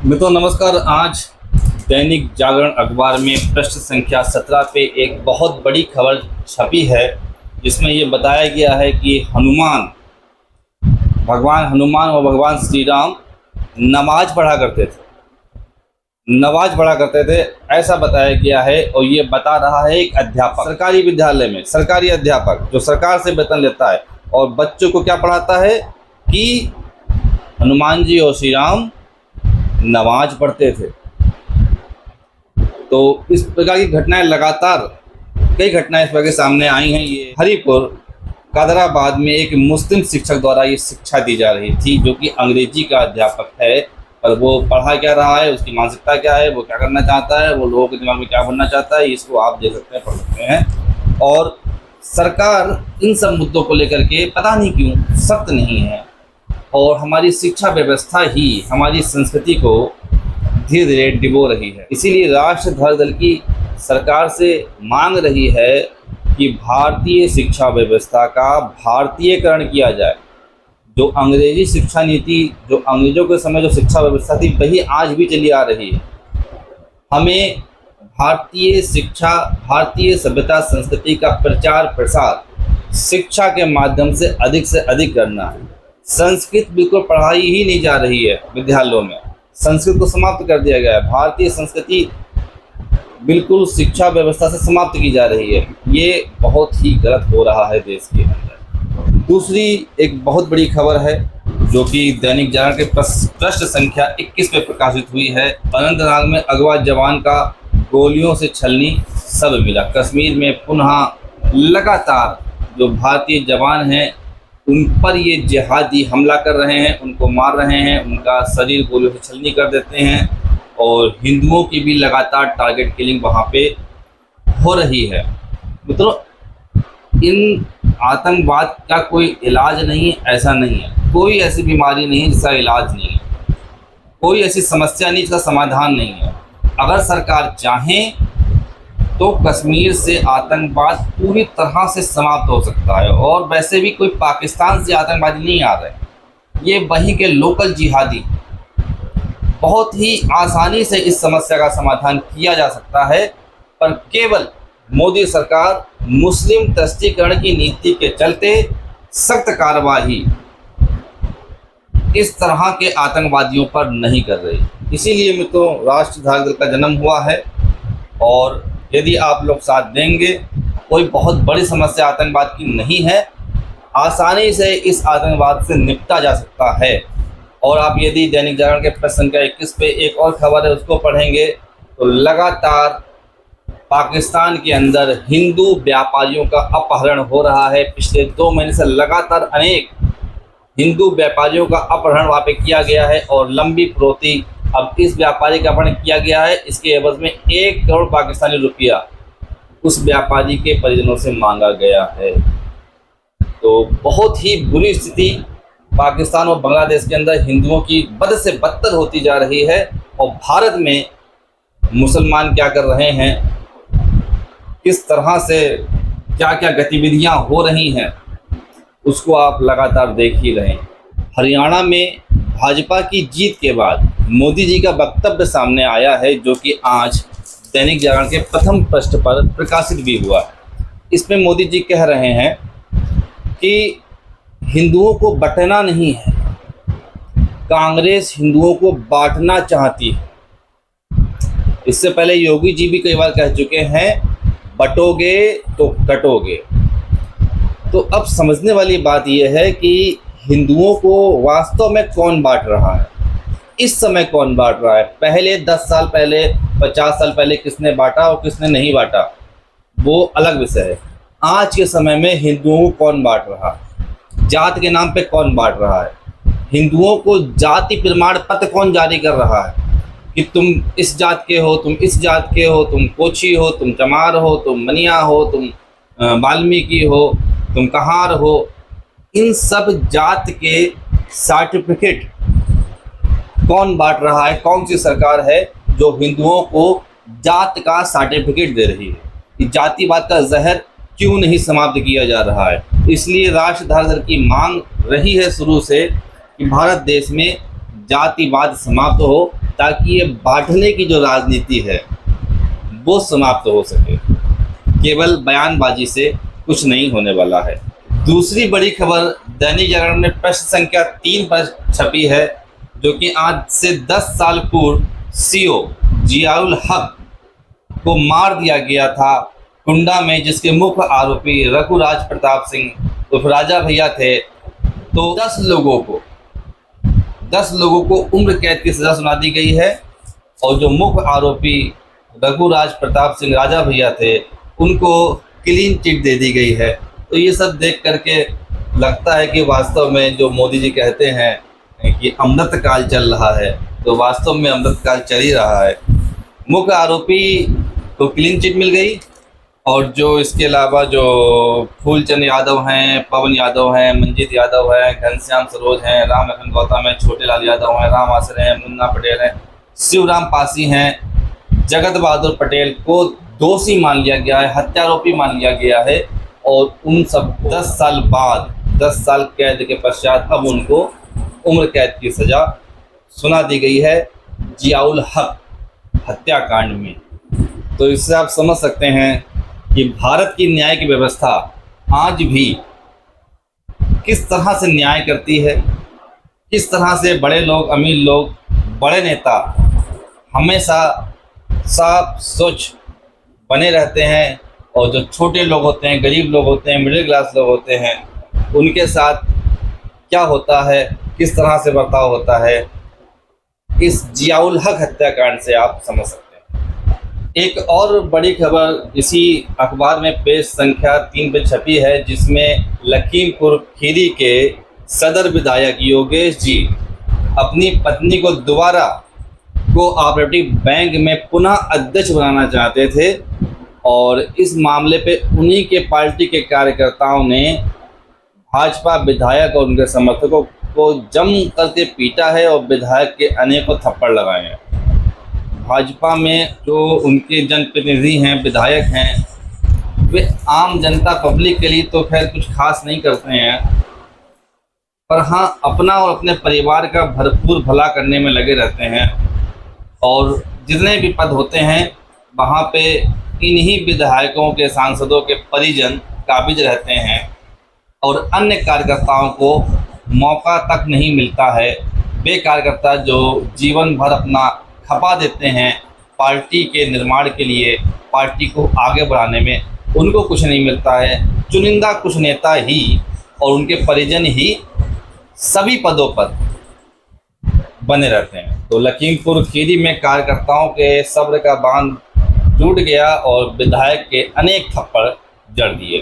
मित्रों नमस्कार। आज दैनिक जागरण अखबार में पृष्ठ संख्या 17 पे एक बहुत बड़ी खबर छपी है, जिसमें ये बताया गया है कि भगवान हनुमान और भगवान श्री राम नमाज पढ़ा करते थे। ऐसा बताया गया है और ये बता रहा है एक अध्यापक, सरकारी विद्यालय में सरकारी अध्यापक जो सरकार से वेतन लेता है और बच्चों को क्या पढ़ाता है कि हनुमान जी और श्री राम नमाज पढ़ते थे। तो इस प्रकार की घटनाएं लगातार कई घटनाएं इस प्रकार के सामने आई हैं। ये हरिपुर कादराबाद में एक मुस्लिम शिक्षक द्वारा ये शिक्षा दी जा रही थी, जो कि अंग्रेजी का अध्यापक है। पर वो पढ़ा क्या रहा है, उसकी मानसिकता क्या है, वो क्या करना चाहता है, वो लोगों के दिमाग में क्या भरना चाहता है, इसको आप देख सकते हैं, पढ़ सकते हैं। और सरकार इन सब मुद्दों को लेकर के पता नहीं क्यों सख्त नहीं है, और हमारी शिक्षा व्यवस्था ही हमारी संस्कृति को धीरे धीरे डिबो रही है। इसीलिए राष्ट्र धर दल की सरकार से मांग रही है कि भारतीय शिक्षा व्यवस्था का भारतीयकरण किया जाए। जो अंग्रेजी शिक्षा नीति, जो अंग्रेजों के समय जो शिक्षा व्यवस्था थी, वही आज भी चली आ रही है। हमें भारतीय शिक्षा, भारतीय सभ्यता संस्कृति का प्रचार प्रसार शिक्षा के माध्यम से अधिक करना है। संस्कृत बिल्कुल पढ़ाई ही नहीं जा रही है विद्यालयों में, संस्कृत को समाप्त कर दिया गया है। भारतीय संस्कृति बिल्कुल शिक्षा व्यवस्था से समाप्त की जा रही है। ये बहुत ही गलत हो रहा है देश के अंदर। दूसरी एक बहुत बड़ी खबर है जो कि दैनिक जागरण के पृष्ठ संख्या 21 में प्रकाशित हुई है। अनंतनाग में अगवा जवान का गोलियों से छलनी सब मिला। कश्मीर में पुनः लगातार जो भारतीय जवान हैं उन पर ये जिहादी हमला कर रहे हैं, उनको मार रहे हैं, उनका शरीर गोलियों से छलनी कर देते हैं, और हिंदुओं की भी लगातार टारगेट किलिंग वहाँ पे हो रही है। मित्रों, इन आतंकवाद का कोई इलाज नहीं, ऐसा नहीं है। कोई ऐसी बीमारी नहीं है जिसका इलाज नहीं है, कोई ऐसी समस्या नहीं जिसका समाधान नहीं है। अगर सरकार चाहे तो कश्मीर से आतंकवाद पूरी तरह से समाप्त हो सकता है। और वैसे भी कोई पाकिस्तान से आतंकवादी नहीं आ रहे, ये वहीं के लोकल जिहादी। बहुत ही आसानी से इस समस्या का समाधान किया जा सकता है, पर केवल मोदी सरकार मुस्लिम तुष्टीकरण की नीति के चलते सख्त कार्रवाई इस तरह के आतंकवादियों पर नहीं कर रही। इसीलिए मित्रों, राष्ट्र धारक दल का जन्म हुआ है, और यदि आप लोग साथ देंगे, कोई बहुत बड़ी समस्या आतंकवाद की नहीं है। आसानी से इस आतंकवाद से निपटा जा सकता है। और आप यदि दैनिक जागरण के पृष्ठ संख्या 21 पे एक और खबर है उसको पढ़ेंगे तो लगातार पाकिस्तान के अंदर हिंदू व्यापारियों का अपहरण हो रहा है। पिछले 2 महीने से लगातार अनेक हिंदू व्यापारियों का अपहरण वहाँ पे किया गया है, और लंबी फिरौती अब इस व्यापारी का अपहरण किया गया है। इसके एवज में 1 करोड़ पाकिस्तानी रुपया उस व्यापारी के परिजनों से मांगा गया है। तो बहुत ही बुरी स्थिति पाकिस्तान और बांग्लादेश के अंदर हिंदुओं की बद से बदतर होती जा रही है, और भारत में मुसलमान क्या कर रहे हैं, किस तरह से क्या क्या गतिविधियां हो रही हैं, उसको आप लगातार देख ही रहे हैं। हरियाणा में भाजपा की जीत के बाद मोदी जी का वक्तव्य सामने आया है, जो कि आज दैनिक जागरण के प्रथम पृष्ठ पर प्रकाशित भी हुआ है। इसमें मोदी जी कह रहे हैं कि हिंदुओं को बंटना नहीं है, कांग्रेस हिंदुओं को बांटना चाहती है। इससे पहले योगी जी भी कई बार कह चुके हैं, बटोगे तो कटोगे। तो अब समझने वाली बात यह है कि हिंदुओं को वास्तव में कौन बांट रहा है, इस समय कौन बांट रहा है। पहले 10 साल पहले, 50 साल पहले किसने बांटा और किसने नहीं बांटा, वो अलग विषय है। आज के समय में हिंदुओं को कौन बांट रहा है, जात के नाम पे कौन बांट रहा है, हिंदुओं को जाति प्रमाण पत्र कौन जारी कर रहा है कि तुम इस जात के हो, तुम इस जात के हो, तुम कोची हो, तुम चमार हो, तुम मनिया हो, तुम वाल्मीकि हो, तुम कहार हो। इन सब जात के सर्टिफिकेट कौन बांट रहा है, कौन सी सरकार है जो हिंदुओं को जात का सर्टिफिकेट दे रही है। जातिवाद का जहर क्यों नहीं समाप्त किया जा रहा है। इसलिए राष्ट्र धारक दल की मांग रही है शुरू से कि भारत देश में जातिवाद समाप्त हो, ताकि ये बांटने की जो राजनीति है वो समाप्त हो सके। केवल बयानबाजी से कुछ नहीं होने वाला है। दूसरी बड़ी खबर दैनिक जागरण में प्रश्न संख्या 3 पर छपी है, जो कि आज से 10 साल पूर्व सीओ जियाउल हक को मार दिया गया था कुंडा में, जिसके मुख्य आरोपी रघुराज प्रताप सिंह उर्फ राजा भैया थे। तो 10 लोगों को उम्र कैद की सज़ा सुना दी गई है और जो मुख्य आरोपी रघुराज प्रताप सिंह राजा भैया थे उनको क्लीन चिट दे दी गई है। तो ये सब देख करके लगता है कि वास्तव में जो मोदी जी कहते हैं कि अमृत काल चल रहा है, तो वास्तव में अमृत काल चल ही रहा है। मुख्य आरोपी को क्लीन चिट मिल गई और जो इसके अलावा जो फूलचंद यादव हैं, पवन यादव हैं, मंजीत यादव हैं, घनश्याम सरोज हैं, राम लखन गौतम हैं, छोटे लाल यादव हैं, राम आसरे हैं, मुन्ना पटेल हैं, शिवराम पासी हैं, जगत बहादुर पटेल को दोषी मान लिया गया है, हत्यारोपी मान लिया गया है और उन सब 10 साल बाद 10 साल कैद के पश्चात अब उनको उम्र कैद की सज़ा सुना दी गई है जियाउल हक हत्याकांड में। तो इससे आप समझ सकते हैं कि भारत की न्यायिक व्यवस्था आज भी किस तरह से न्याय करती है, किस तरह से बड़े लोग, अमीर लोग, बड़े नेता हमेशा साफ स्वच्छ बने रहते हैं और जो छोटे लोग होते हैं, गरीब लोग होते हैं, मिडिल क्लास लोग होते हैं, उनके साथ क्या होता है, किस तरह से बर्ताव होता है, इस जियाउल हक हत्याकांड से आप समझ सकते हैं। एक और बड़ी खबर इसी अखबार में पेज संख्या 3 पे छपी है, जिसमें लखीमपुर खीरी के सदर विधायक योगेश जी अपनी पत्नी को दोबारा कोऑपरेटिव बैंक में पुनः अध्यक्ष बनाना चाहते थे और इस मामले पे उन्हीं के पार्टी के कार्यकर्ताओं ने भाजपा विधायक और उनके समर्थकों को जम करके पीटा है और विधायक के अनेकों थप्पड़ लगाए हैं। भाजपा में जो उनके जनप्रतिनिधि हैं, विधायक हैं, वे आम जनता पब्लिक के लिए तो खैर कुछ खास नहीं करते हैं, पर हाँ अपना और अपने परिवार का भरपूर भला करने में लगे रहते हैं और जितने भी पद होते हैं वहाँ पे इन्हीं विधायकों के, सांसदों के परिजन काबिज रहते हैं और अन्य कार्यकर्ताओं को मौका तक नहीं मिलता है। वे कार्यकर्ता जो जीवन भर अपना खपा देते हैं पार्टी के निर्माण के लिए, पार्टी को आगे बढ़ाने में, उनको कुछ नहीं मिलता है। चुनिंदा कुछ नेता ही और उनके परिजन ही सभी पदों पर बने रहते हैं। तो लखीमपुर खीरी में कार्यकर्ताओं के सब्र का बांध टूट गया और विधायक के अनेक थप्पड़ जड़ दिए।